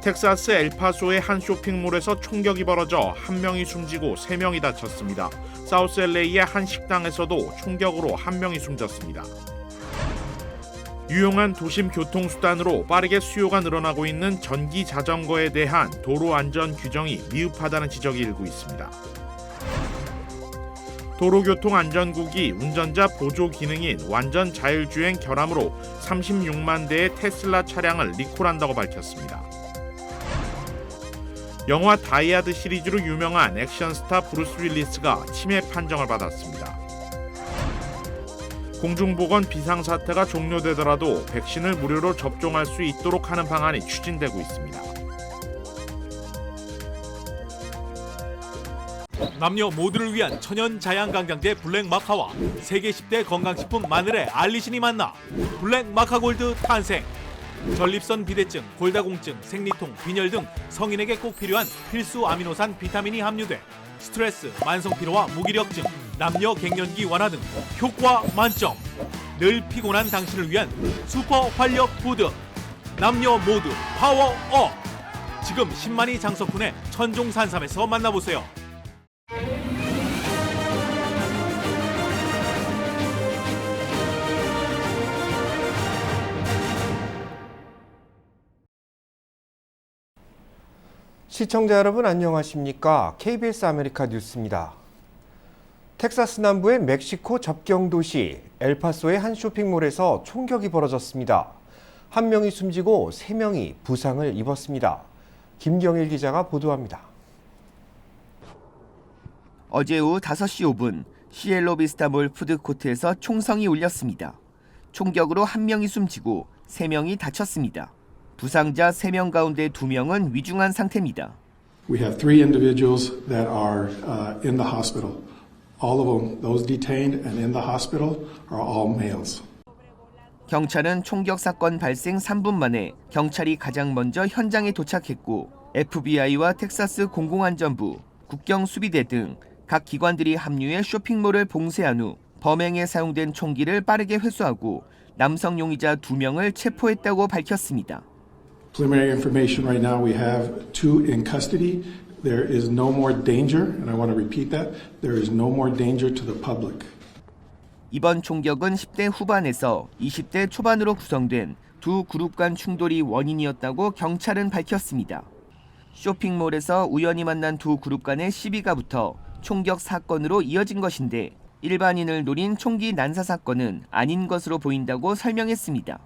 텍사스 엘파소의 한 쇼핑몰에서 총격이 벌어져 한 명이 숨지고 3명이 다쳤습니다. 사우스 LA의 한 식당에서도 총격으로 한 명이 숨졌습니다. 유용한 도심 교통수단으로 빠르게 수요가 늘어나고 있는 전기 자전거에 대한 도로 안전 규정이 미흡하다는 지적이 일고 있습니다. 도로교통안전국이 운전자 보조 기능인 완전 자율주행 결함으로 36만 대의 테슬라 차량을 리콜한다고 밝혔습니다. 영화 다이하드 시리즈로 유명한 액션스타 브루스 윌리스가 치매 판정을 받았습니다. 공중보건 비상사태가 종료되더라도 백신을 무료로 접종할 수 있도록 하는 방안이 추진되고 있습니다. 남녀 모두를 위한 천연 자양강장제 블랙마카와 세계 10대 건강식품 마늘의 알리신이 만나 블랙마카골드 탄생. 전립선 비대증, 골다공증, 생리통, 빈혈 등 성인에게 꼭 필요한 필수 아미노산 비타민이 함유돼 스트레스, 만성피로와 무기력증, 남녀 갱년기 완화 등 효과 만점. 늘 피곤한 당신을 위한 슈퍼 활력 푸드. 남녀 모두 파워업. 지금 10만이 장석훈의 천종산삼에서 만나보세요. 시청자 여러분 안녕하십니까? KBS 아메리카 뉴스입니다. 텍사스 남부의 멕시코 접경 도시 엘파소의 한 쇼핑몰에서 총격이 벌어졌습니다. 한 명이 숨지고 3명이 부상을 입었습니다. 김경일 기자가 보도합니다. 어제 오후 5시 5분 시엘로비스타몰 푸드코트에서 총성이 울렸습니다. 총격으로 1명이 숨지고 3명이 다쳤습니다. 부상자 3명 가운데 2명은 위중한 상태입니다. We have 3 individuals that are in the hospital. All of them, those detained and in the hospital, are all males. 경찰은 총격 사건 발생 3분 만에 경찰이 가장 먼저 현장에 도착했고 FBI와 텍사스 공공안전부, 국경수비대 등 각 기관들이 합류해 쇼핑몰을 봉쇄한 후 범행에 사용된 총기를 빠르게 회수하고 남성 용의자 2명을 체포했다고 밝혔습니다. Preliminary information right now, we have 2 in custody. There is no more danger, and I want to repeat that. There is no more danger to the public. 이번 총격은 10대 후반에서 20대 초반으로 구성된 두 그룹 간 충돌이 원인이었다고 경찰은 밝혔습니다. 쇼핑몰에서 우연히 만난 두 그룹 간의 시비가 붙어 총격 사건으로 이어진 것인데 일반인을 노린 총기 난사 사건은 아닌 것으로 보인다고 설명했습니다.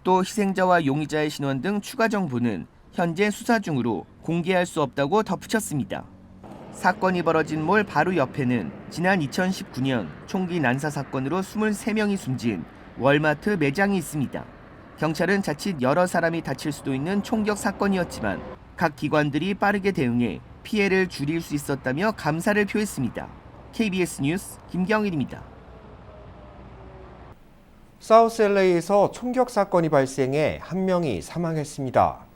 또 희생자와 용의자의 신원 등 추가 정보는 현재 수사 중으로 공개할 수 없다고 덧붙였습니다. 사건이 벌어진 몰 바로 옆에는 지난 2019년 총기 난사 사건으로 23명이 숨진 월마트 매장이 있습니다. 경찰은 자칫 여러 사람이 다칠 수도 있는 총격 사건이었지만 각 기관들이 빠르게 대응해 피해를 줄일 수 있었다며 감사를 표했습니다. KBS 뉴스 김경일입니다. 사우스 LA에서 총격 사건이 발생해 1명이 사망했습니다.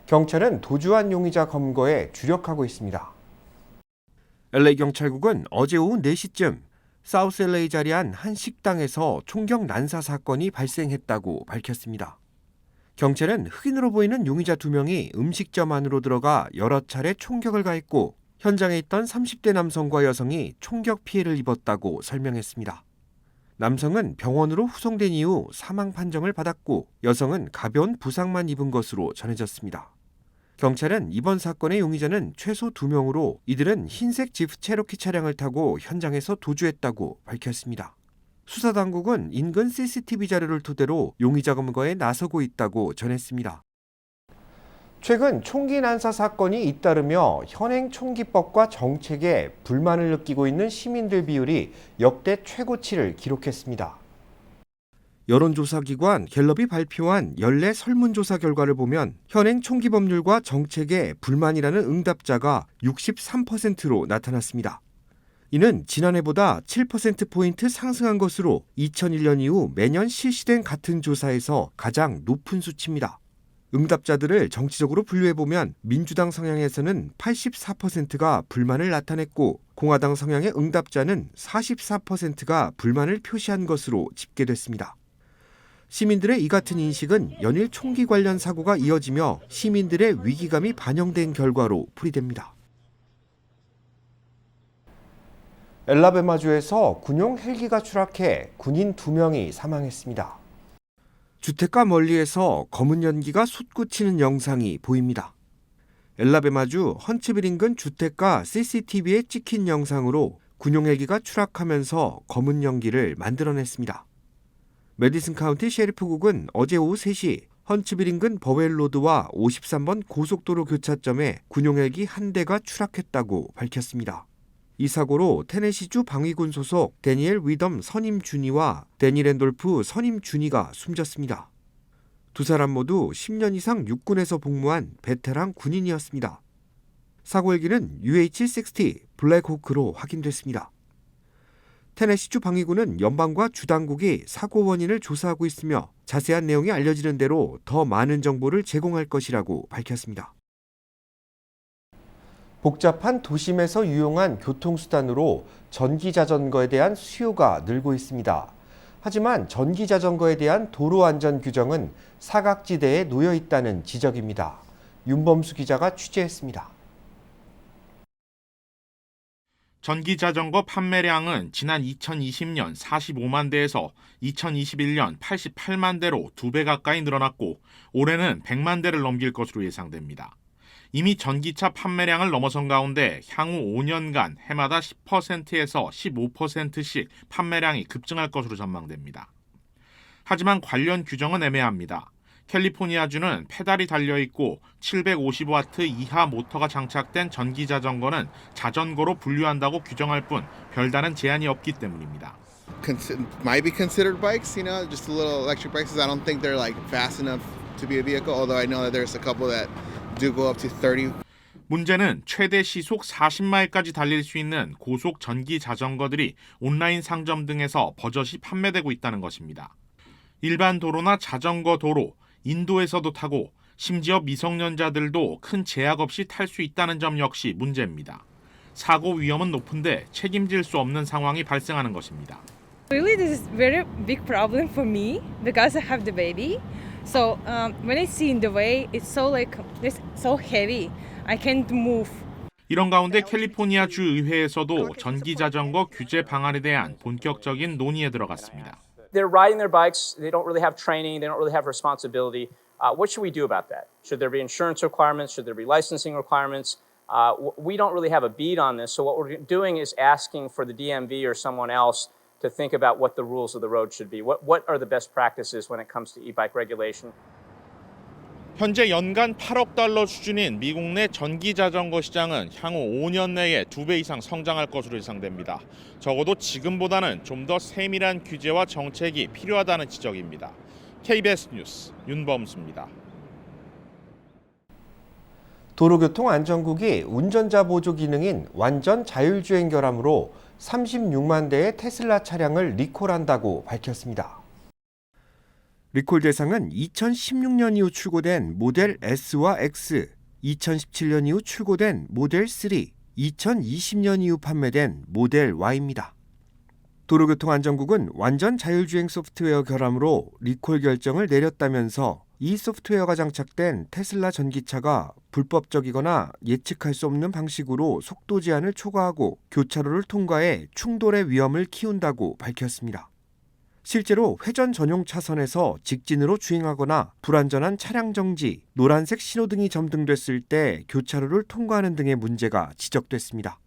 경찰은 도주한 용의자 검거에 주력하고 있습니다. LA 경찰국은 어제 오후 4시쯤 사우스 LA 자리한 한 식당에서 총격 난사 사건이 발생했다고 밝혔습니다. 경찰은 흑인으로 보이는 용의자 2명이 음식점 안으로 들어가 여러 차례 총격을 가했고 현장에 있던 30대 남성과 여성이 총격 피해를 입었다고 설명했습니다. 남성은 병원으로 후송된 이후 사망 판정을 받았고 여성은 가벼운 부상만 입은 것으로 전해졌습니다. 경찰은 이번 사건의 용의자는 최소 2명으로 이들은 흰색 지프 체로키 차량을 타고 현장에서 도주했다고 밝혔습니다. 수사당국은 인근 CCTV 자료를 토대로 용의자 검거에 나서고 있다고 전했습니다. 최근 총기 난사 사건이 잇따르며 현행 총기법과 정책에 불만을 느끼고 있는 시민들 비율이 역대 최고치를 기록했습니다. 여론조사기관 갤럽이 발표한 연례 설문조사 결과를 보면 현행 총기 법률과 정책에 불만이라는 응답자가 63%로 나타났습니다. 이는 지난해보다 7%포인트 상승한 것으로 2001년 이후 매년 실시된 같은 조사에서 가장 높은 수치입니다. 응답자들을 정치적으로 분류해보면 민주당 성향에서는 84%가 불만을 나타냈고 공화당 성향의 응답자는 44%가 불만을 표시한 것으로 집계됐습니다. 시민들의 이 같은 인식은 연일 총기 관련 사고가 이어지며 시민들의 위기감이 반영된 결과로 풀이됩니다. 엘라베마주에서 군용 헬기가 추락해 군인 2명이 사망했습니다. 주택가 멀리에서 검은 연기가 솟구치는 영상이 보입니다. 엘라베마주 헌츠빌 인근 주택가 CCTV에 찍힌 영상으로 군용 헬기가 추락하면서 검은 연기를 만들어냈습니다. 메디슨 카운티 셰리프국은 어제 오후 3시 헌츠빌 인근 버웰로드와 53번 고속도로 교차점에 군용 헬기 한 대가 추락했다고 밝혔습니다. 이 사고로 테네시주 방위군 소속 데니엘 위덤 선임 준이와 데니 랜돌프 선임 준이가 숨졌습니다. 두 사람 모두 10년 이상 육군에서 복무한 베테랑 군인이었습니다. 사고 헬기는 UH-60 블랙호크로 확인됐습니다. 테네시주 방위군은 연방과 주 당국이 사고 원인을 조사하고 있으며 자세한 내용이 알려지는 대로 더 많은 정보를 제공할 것이라고 밝혔습니다. 복잡한 도심에서 유용한 교통수단으로 전기자전거에 대한 수요가 늘고 있습니다. 하지만 전기자전거에 대한 도로 안전 규정은 사각지대에 놓여 있다는 지적입니다. 윤범수 기자가 취재했습니다. 전기자전거 판매량은 지난 2020년 45만 대에서 2021년 88만 대로 2배 가까이 늘어났고 올해는 100만 대를 넘길 것으로 예상됩니다. 이미 전기차 판매량을 넘어선 가운데 향후 5년간 해마다 10%에서 15%씩 판매량이 급증할 것으로 전망됩니다. 하지만 관련 규정은 애매합니다. 캘리포니아주는 페달이 달려있고 750와트 이하 모터가 장착된 전기자전거는 자전거로 분류한다고 규정할 뿐 별다른 제한이 없기 때문입니다. Might be considered bikes, you know, just little electric bikes. I don't think they're like fast enough to be a vehicle, although I know that there's a couple that do go up to 30. 문제는 최대 시속 40마일까지 달릴 수 있는 고속 전기 자전거들이 온라인 상점 등에서 버젓이 판매되고 있다는 것입니다. 일반 도로나 자전거 도로, 인도에서도 타고 심지어 미성년자들도 큰 제약 없이 탈 수 있다는 점 역시 문제입니다. 사고 위험은 높은데 책임질 수 없는 상황이 발생하는 것입니다. Really, this is very big problem for me because I have the baby. So when I see in the way, it's so heavy. I can't move. 이런 가운데 캘리포니아 주 의회에서도 전기 자전거 규제 방안에 대한 본격적인 논의에 들어갔습니다. They're riding their bikes. They don't really have training. They don't really have responsibility. What should we do about that? Should there be insurance requirements? Should there be licensing requirements? We don't really have a beat on this. So what we're doing is asking for the DMV or someone else to think about what the rules of the road should be. What are the best practices when it comes to e-bike regulation? 현재 연간 8억 달러 수준인 미국 내 전기 자전거 시장은 향후 5년 내에 2배 이상 성장할 것으로 예상됩니다. 적어도 지금보다는 좀 더 세밀한 규제와 정책이 필요하다는 지적입니다. KBS 뉴스 윤범수입니다. 도로교통안전국이 운전자 보조 기능인 완전 자율주행 결함으로 36만 대의 테슬라 차량을 리콜한다고 밝혔습니다. 리콜 대상은 2016년 이후 출고된 모델 S와 X, 2017년 이후 출고된 모델 3, 2020년 이후 판매된 모델 Y입니다. 도로교통안전국은 완전 자율주행 소프트웨어 결함으로 리콜 결정을 내렸다면서 이 소프트웨어가 장착된 테슬라 전기차가 불법적이거나 예측할 수 없는 방식으로 속도 제한을 초과하고 교차로를 통과해 충돌의 위험을 키운다고 밝혔습니다. 실제로 회전 전용 차선에서 직진으로 주행하거나 불안전한 차량 정지, 노란색 신호등이 점등됐을 때 교차로를 통과하는 등의 문제가 지적됐습니다.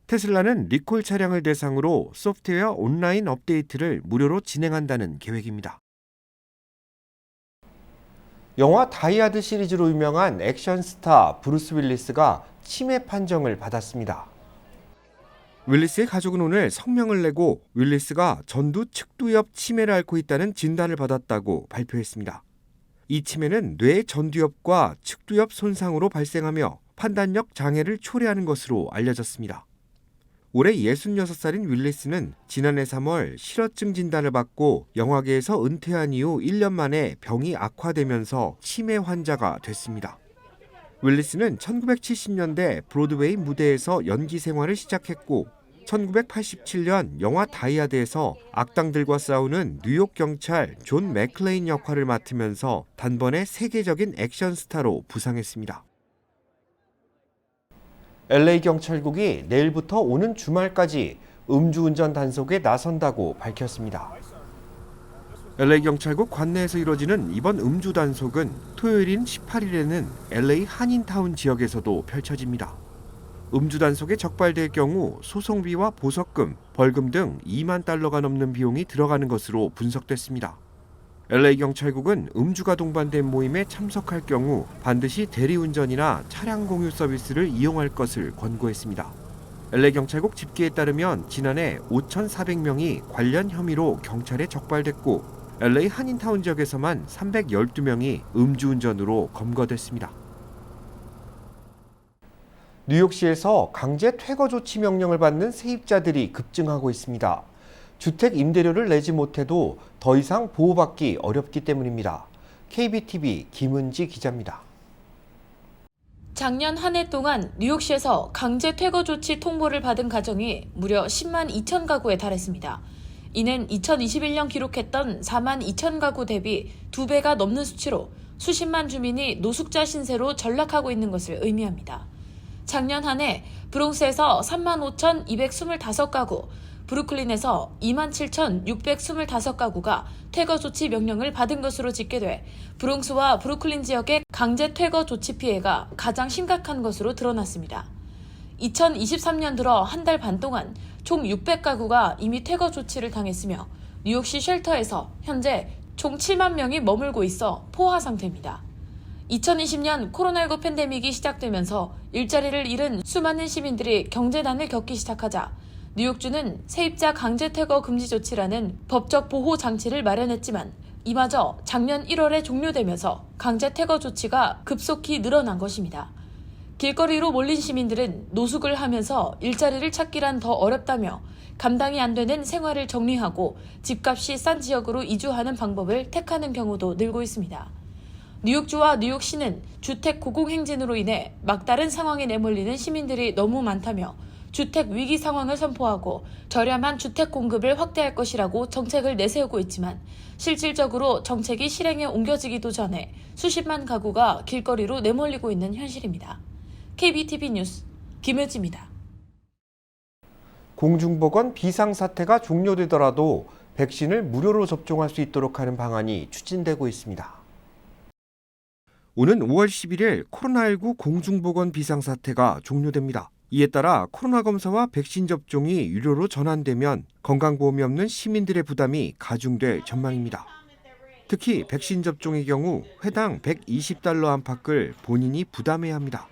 테슬라는 리콜 차량을 대상으로 소프트웨어 온라인 업데이트를 무료로 진행한다는 계획입니다. 영화 다이하드 시리즈로 유명한 액션 스타 브루스 윌리스가 치매 판정을 받았습니다. 윌리스의 가족은 오늘 성명을 내고 윌리스가 전두 측두엽 치매를 앓고 있다는 진단을 받았다고 발표했습니다. 이 치매는 뇌 전두엽과 측두엽 손상으로 발생하며 판단력 장애를 초래하는 것으로 알려졌습니다. 올해 66살인 윌리스는 지난해 3월 실어증 진단을 받고 영화계에서 은퇴한 이후 1년 만에 병이 악화되면서 치매 환자가 됐습니다. 윌리스는 1970년대 브로드웨이 무대에서 연기 생활을 시작했고 1987년 영화 다이아드에서 악당들과 싸우는 뉴욕 경찰 존 맥클레인 역할을 맡으면서 단번에 세계적인 액션 스타로 부상했습니다. LA 경찰국이 내일부터 오는 주말까지 음주운전 단속에 나선다고 밝혔습니다. LA 경찰국 관내에서 이뤄지는 이번 음주 단속은 토요일인 18일에는 LA 한인타운 지역에서도 펼쳐집니다. 음주 단속에 적발될 경우 소송비와 보석금, 벌금 등 2만 달러가 넘는 비용이 들어가는 것으로 분석됐습니다. LA 경찰국은 음주가 동반된 모임에 참석할 경우 반드시 대리운전이나 차량 공유 서비스를 이용할 것을 권고했습니다. LA 경찰국 집계에 따르면 지난해 5,400명이 관련 혐의로 경찰에 적발됐고 LA 한인타운 지역에서만 312명이 음주운전으로 검거됐습니다. 뉴욕시에서 강제 퇴거 조치 명령을 받는 세입자들이 급증하고 있습니다. 주택 임대료를 내지 못해도 더 이상 보호받기 어렵기 때문입니다. KBTV 김은지 기자입니다. 작년 한 해 동안 뉴욕시에서 강제 퇴거 조치 통보를 받은 가정이 무려 10만 2천 가구에 달했습니다. 이는 2021년 기록했던 4만 2천 가구 대비 2배가 넘는 수치로 수십만 주민이 노숙자 신세로 전락하고 있는 것을 의미합니다. 작년 한 해 브롱스에서 35,225가구, 브루클린에서 27,625가구가 퇴거 조치 명령을 받은 것으로 집계돼 브롱스와 브루클린 지역의 강제 퇴거 조치 피해가 가장 심각한 것으로 드러났습니다. 2023년 들어 한 달 반 동안 총 600가구가 이미 퇴거 조치를 당했으며 뉴욕시 쉘터에서 현재 총 7만 명이 머물고 있어 포화 상태입니다. 2020년 코로나19 팬데믹이 시작되면서 일자리를 잃은 수많은 시민들이 경제난을 겪기 시작하자 뉴욕주는 세입자 강제 퇴거 금지 조치라는 법적 보호 장치를 마련했지만 이마저 작년 1월에 종료되면서 강제 퇴거 조치가 급속히 늘어난 것입니다. 길거리로 몰린 시민들은 노숙을 하면서 일자리를 찾기란 더 어렵다며 감당이 안 되는 생활을 정리하고 집값이 싼 지역으로 이주하는 방법을 택하는 경우도 늘고 있습니다. 뉴욕주와 뉴욕시는 주택 고공행진으로 인해 막다른 상황에 내몰리는 시민들이 너무 많다며 주택 위기 상황을 선포하고 저렴한 주택 공급을 확대할 것이라고 정책을 내세우고 있지만 실질적으로 정책이 실행에 옮겨지기도 전에 수십만 가구가 길거리로 내몰리고 있는 현실입니다. KBTV 뉴스 김효지입니다. 공중보건 비상사태가 종료되더라도 백신을 무료로 접종할 수 있도록 하는 방안이 추진되고 있습니다. 오는 5월 11일 코로나19 공중보건 비상사태가 종료됩니다. 이에 따라 코로나 검사와 백신 접종이 유료로 전환되면 건강보험이 없는 시민들의 부담이 가중될 전망입니다. 특히 백신 접종의 경우 회당 120달러 안팎을 본인이 부담해야 합니다.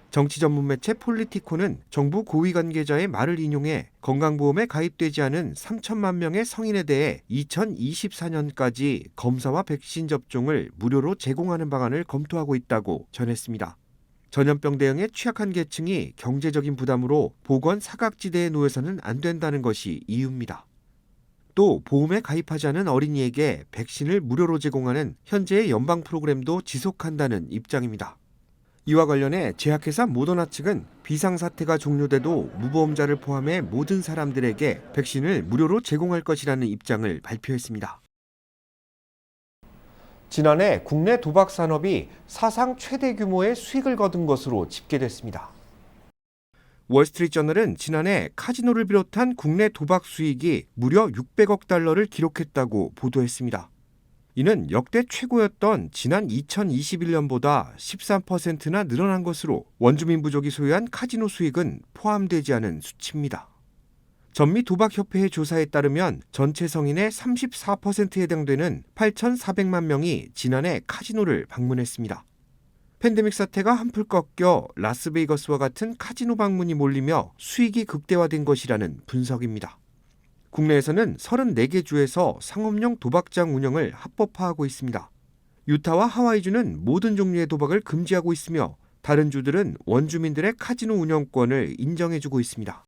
정치 전문 매체 폴리티코는 정부 고위 관계자의 말을 인용해 건강보험에 가입되지 않은 3천만 명의 성인에 대해 2024년까지 검사와 백신 접종을 무료로 제공하는 방안을 검토하고 있다고 전했습니다. 전염병 대응에 취약한 계층이 경제적인 부담으로 보건 사각지대에 놓여서는 안 된다는 것이 이유입니다. 또 보험에 가입하지 않은 어린이에게 백신을 무료로 제공하는 현재의 연방 프로그램도 지속한다는 입장입니다. 이와 관련해 제약회사 모더나 측은 비상사태가 종료돼도 무보험자를 포함해 모든 사람들에게 백신을 무료로 제공할 것이라는 입장을 발표했습니다. 지난해 국내 도박 산업이 사상 최대 규모의 수익을 거둔 것으로 집계됐습니다. 월스트리트저널은 지난해 카지노를 비롯한 국내 도박 수익이 무려 600억 달러를 기록했다고 보도했습니다. 이는 역대 최고였던 지난 2021년보다 13%나 늘어난 것으로 원주민 부족이 소유한 카지노 수익은 포함되지 않은 수치입니다. 전미도박협회의 조사에 따르면 전체 성인의 34%에 해당되는 8,400만 명이 지난해 카지노를 방문했습니다. 팬데믹 사태가 한풀 꺾여 라스베이거스와 같은 카지노 방문이 몰리며 수익이 극대화된 것이라는 분석입니다. 국내에서는 34개 주에서 상업용 도박장 운영을 합법화하고 있습니다. 유타와 하와이주는 모든 종류의 도박을 금지하고 있으며 다른 주들은 원주민들의 카지노 운영권을 인정해주고 있습니다.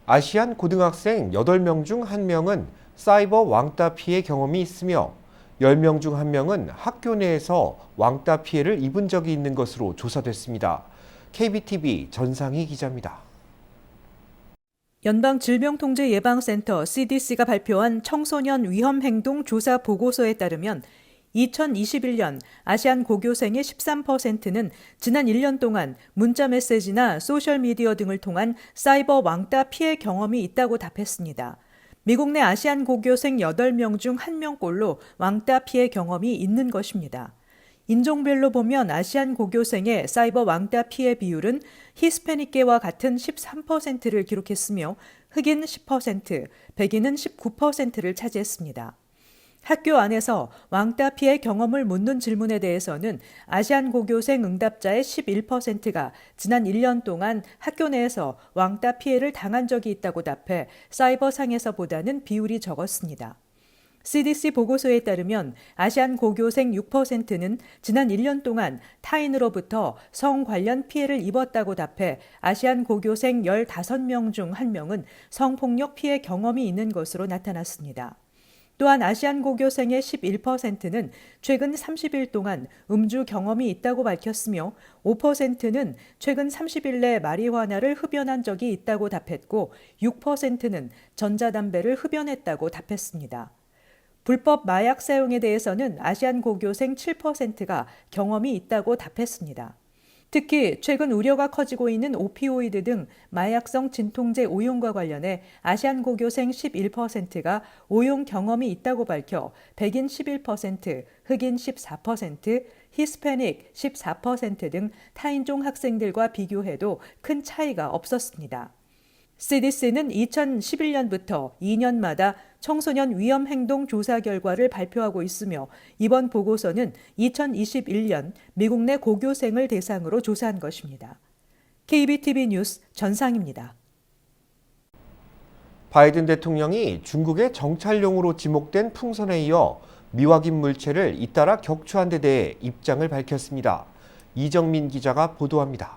아시안 고등학생 8명 중 1명은 사이버 왕따 피해 경험이 있으며 10명 중 1명은 학교 내에서 왕따 피해를 입은 적이 있는 것으로 조사됐습니다. KBTV 전상희 기자입니다. 연방질병통제예방센터 CDC가 발표한 청소년 위험행동 조사 보고서에 따르면 2021년 아시안 고교생의 13%는 지난 1년 동안 문자메시지나 소셜미디어 등을 통한 사이버 왕따 피해 경험이 있다고 답했습니다. 미국 내 아시안 고교생 8명 중 1명꼴로 왕따 피해 경험이 있는 것입니다. 인종별로 보면 아시안 고교생의 사이버 왕따 피해 비율은 히스패닉계와 같은 13%를 기록했으며 흑인 10%, 백인은 19%를 차지했습니다. 학교 안에서 왕따 피해 경험을 묻는 질문에 대해서는 아시안 고교생 응답자의 11%가 지난 1년 동안 학교 내에서 왕따 피해를 당한 적이 있다고 답해 사이버상에서보다는 비율이 적었습니다. CDC 보고서에 따르면 아시안 고교생 6%는 지난 1년 동안 타인으로부터 성 관련 피해를 입었다고 답해 아시안 고교생 15명 중 1명은 성폭력 피해 경험이 있는 것으로 나타났습니다. 또한 아시안 고교생의 11%는 최근 30일 동안 음주 경험이 있다고 밝혔으며 5%는 최근 30일 내 마리화나를 흡연한 적이 있다고 답했고 6%는 전자담배를 흡연했다고 답했습니다. 불법 마약 사용에 대해서는 아시안 고교생 7%가 경험이 있다고 답했습니다. 특히 최근 우려가 커지고 있는 오피오이드 등 마약성 진통제 오용과 관련해 아시안 고교생 11%가 오용 경험이 있다고 밝혀 백인 11%, 흑인 14%, 히스패닉 14% 등 타인종 학생들과 비교해도 큰 차이가 없었습니다. CDC는 2011년부터 2년마다 청소년 위험행동 조사 결과를 발표하고 있으며 이번 보고서는 2021년 미국 내 고교생을 대상으로 조사한 것입니다. KBTV 뉴스 전상입니다. 바이든 대통령이 중국의 정찰용으로 지목된 풍선에 이어 미확인 물체를 잇따라 격추한 데 대해 입장을 밝혔습니다. 이정민 기자가 보도합니다.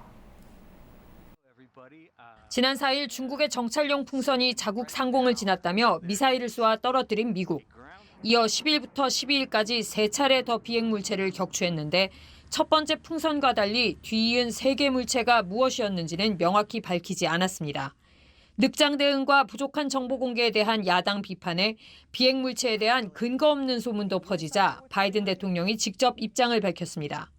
지난 4일 중국의 정찰용 풍선이 자국 상공을 지났다며 미사일을 쏘아 떨어뜨린 미국. 이어 10일부터 12일까지 3차례 더 비행 물체를 격추했는데 첫 번째 풍선과 달리 뒤이은 3개 물체가 무엇이었는지는 명확히 밝히지 않았습니다. 늑장 대응과 부족한 정보 공개에 대한 야당 비판에 비행 물체에 대한 근거 없는 소문도 퍼지자 바이든 대통령이 직접 입장을 밝혔습니다.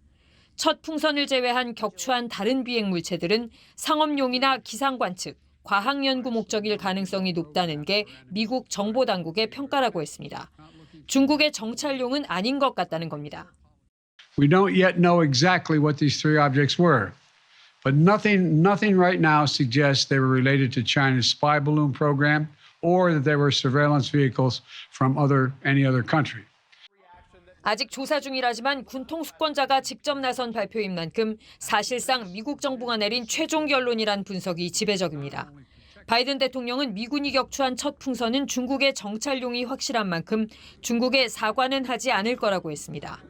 첫 풍선을 제외한 격추한 다른 비행 물체들은 상업용이나 기상 관측, 과학 연구 목적일 가능성이 높다는 게 미국 정보 당국의 평가라고 했습니다. 중국의 정찰용은 아닌 것 같다는 겁니다. We don't yet know exactly what these three objects were, but nothing right now suggests they were related to China's spy balloon program or that they were surveillance vehicles from any other country. 아직 조사 중이라지만 군 통수권자가 직접 나선 발표인 만큼 사실상 미국 정부가 내린 최종 결론이란 분석이 지배적입니다. 바이든 대통령은 미군이 격추한 첫 풍선은 중국의 정찰용이 확실한 만큼 중국에 사과는 하지 않을 거라고 했습니다.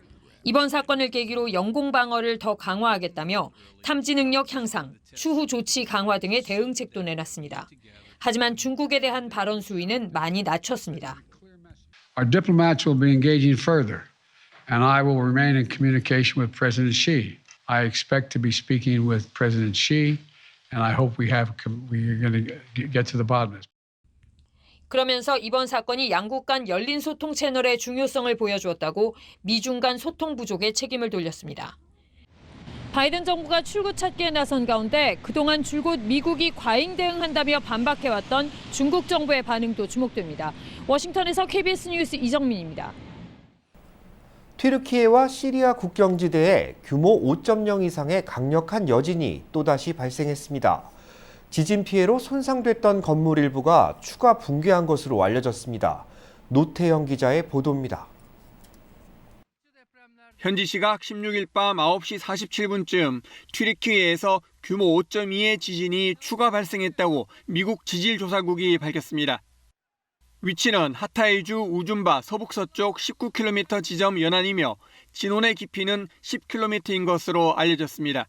이번 사건을 계기로 영공 방어를 더 강화하겠다며 탐지 능력 향상, 추후 조치 강화 등의 대응책도 내놨습니다. 하지만 중국에 대한 발언 수위는 많이 낮췄습니다. Our diplomats will be engaging further. And I will remain in communication with President Xi. I expect to be speaking with President Xi, and I hope we're going to get to the bottom of this. 그러면서 이번 사건이 양국 간 열린 소통 채널의 중요성을 보여주었다고 미중 간 소통 부족에 책임을 돌렸습니다. 바이든 정부가 출구 찾기에 나선 가운데 그동안 줄곧 미국이 과잉 대응한다며 반박해왔던 중국 정부의 반응도 주목됩니다. 워싱턴에서 KBS 뉴스 이정민입니다. 튀르키예와 시리아 국경지대에 규모 5.0 이상의 강력한 여진이 또다시 발생했습니다. 지진 피해로 손상됐던 건물 일부가 추가 붕괴한 것으로 알려졌습니다. 노태영 기자의 보도입니다. 현지 시각 16일 밤 9시 47분쯤 튀르키예에서 규모 5.2의 지진이 추가 발생했다고 미국 지질조사국이 밝혔습니다. 위치는 하타이주 우준바 서북서쪽 19km 지점 연안이며 진원의 깊이는 10km인 것으로 알려졌습니다.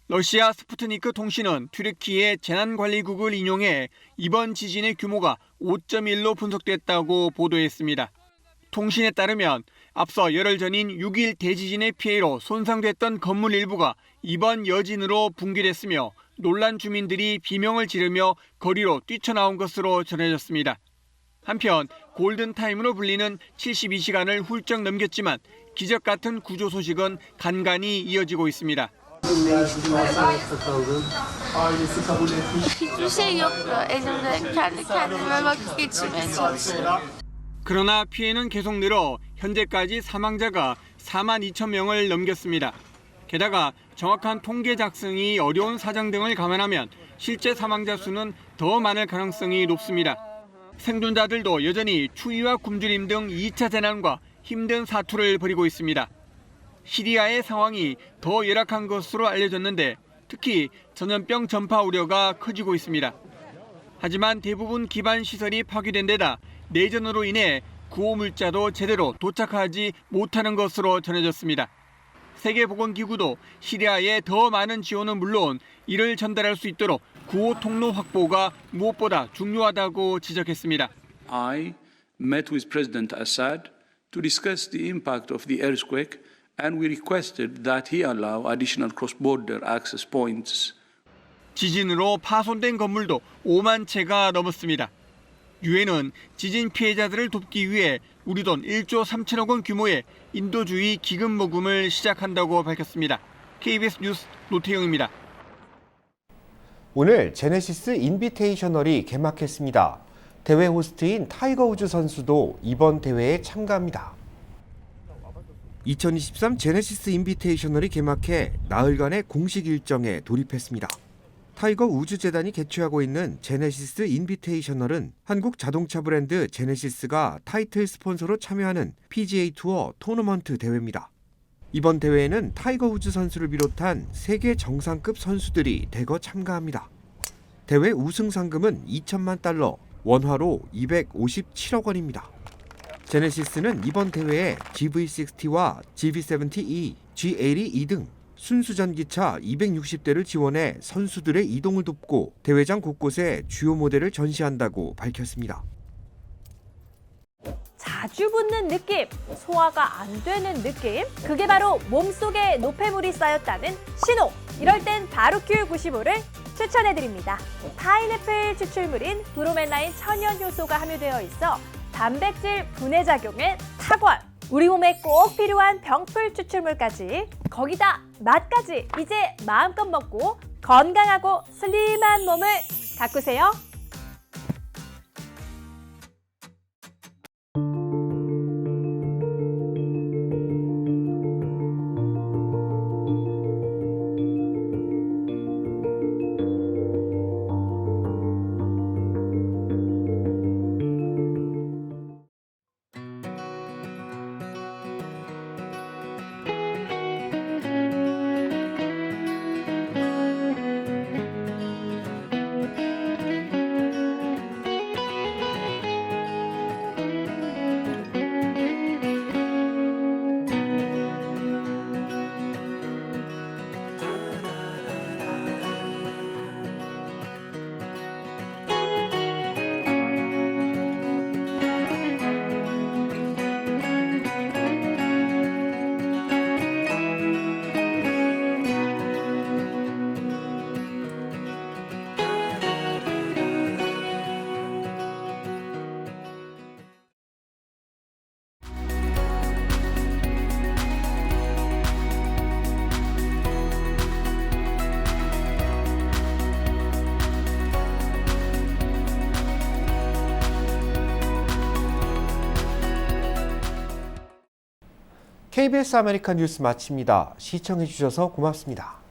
러시아 스푸트니크 통신은 튀르키예 재난관리국을 인용해 이번 지진의 규모가 5.1로 분석됐다고 보도했습니다. 통신에 따르면 앞서 열흘 전인 6일 대지진의 피해로 손상됐던 건물 일부가 이번 여진으로 붕괴됐으며 놀란 주민들이 비명을 지르며 거리로 뛰쳐나온 것으로 전해졌습니다. 한편 골든타임으로 불리는 72시간을 훌쩍 넘겼지만 기적 같은 구조 소식은 간간히 이어지고 있습니다. 그러나 피해는 계속 늘어 현재까지 사망자가 4만 2천 명을 넘겼습니다. 게다가 정확한 통계 작성이 어려운 사정 등을 감안하면 실제 사망자 수는 더 많을 가능성이 높습니다. 생존자들도 여전히 추위와 굶주림 등 2차 재난과 힘든 사투를 벌이고 있습니다. 시리아의 상황이 더 열악한 것으로 알려졌는데 특히 전염병 전파 우려가 커지고 있습니다. 하지만 대부분 기반 시설이 파괴된 데다 내전으로 인해 구호 물자도 제대로 도착하지 못하는 것으로 전해졌습니다. 세계보건기구도 시리아에 더 많은 지원은 물론 이를 전달할 수 있도록 구호 통로 확보가 무엇보다 중요하다고 지적했습니다. I met with President Assad to discuss the impact of the earthquake, and we requested that he allow additional cross-border access points. 지진으로 파손된 건물도 5만 채가 넘었습니다. 유엔은 지진 피해자들을 돕기 위해 우리 돈 1조 3천억 원 규모의 인도주의 기금 모금을 시작한다고 밝혔습니다. KBS 뉴스 노태영입니다. 오늘 제네시스 인비테이셔널이 개막했습니다. 대회 호스트인 타이거 우즈 선수도 이번 대회에 참가합니다. 2023 제네시스 인비테이셔널이 개막해 나흘간의 공식 일정에 돌입했습니다. 타이거 우즈 재단이 개최하고 있는 제네시스 인비테이셔널은 한국 자동차 브랜드 제네시스가 타이틀 스폰서로 참여하는 PGA 투어 토너먼트 대회입니다. 이번 대회에는 타이거 우즈 선수를 비롯한 세계 정상급 선수들이 대거 참가합니다. 대회 우승 상금은 2천만 달러, 원화로 257억 원입니다. 제네시스는 이번 대회에 GV60와 GV70E, G80E 등 순수 전기차 260대를 지원해 선수들의 이동을 돕고 대회장 곳곳에 주요 모델을 전시한다고 밝혔습니다. 자주 붙는 느낌, 소화가 안 되는 느낌, 그게 바로 몸속에 노폐물이 쌓였다는 신호. 이럴 땐 바로큐95를 추천해드립니다. 파인애플 추출물인 브로멜라인 천연 효소가 함유되어 있어 단백질 분해 작용에 탁월. 우리 몸에 꼭 필요한 병풀 추출물까지, 거기다 맛까지 이제 마음껏 먹고 건강하고 슬림한 몸을 가꾸세요. KBS 아메리카 뉴스 마칩니다. 시청해주셔서 고맙습니다.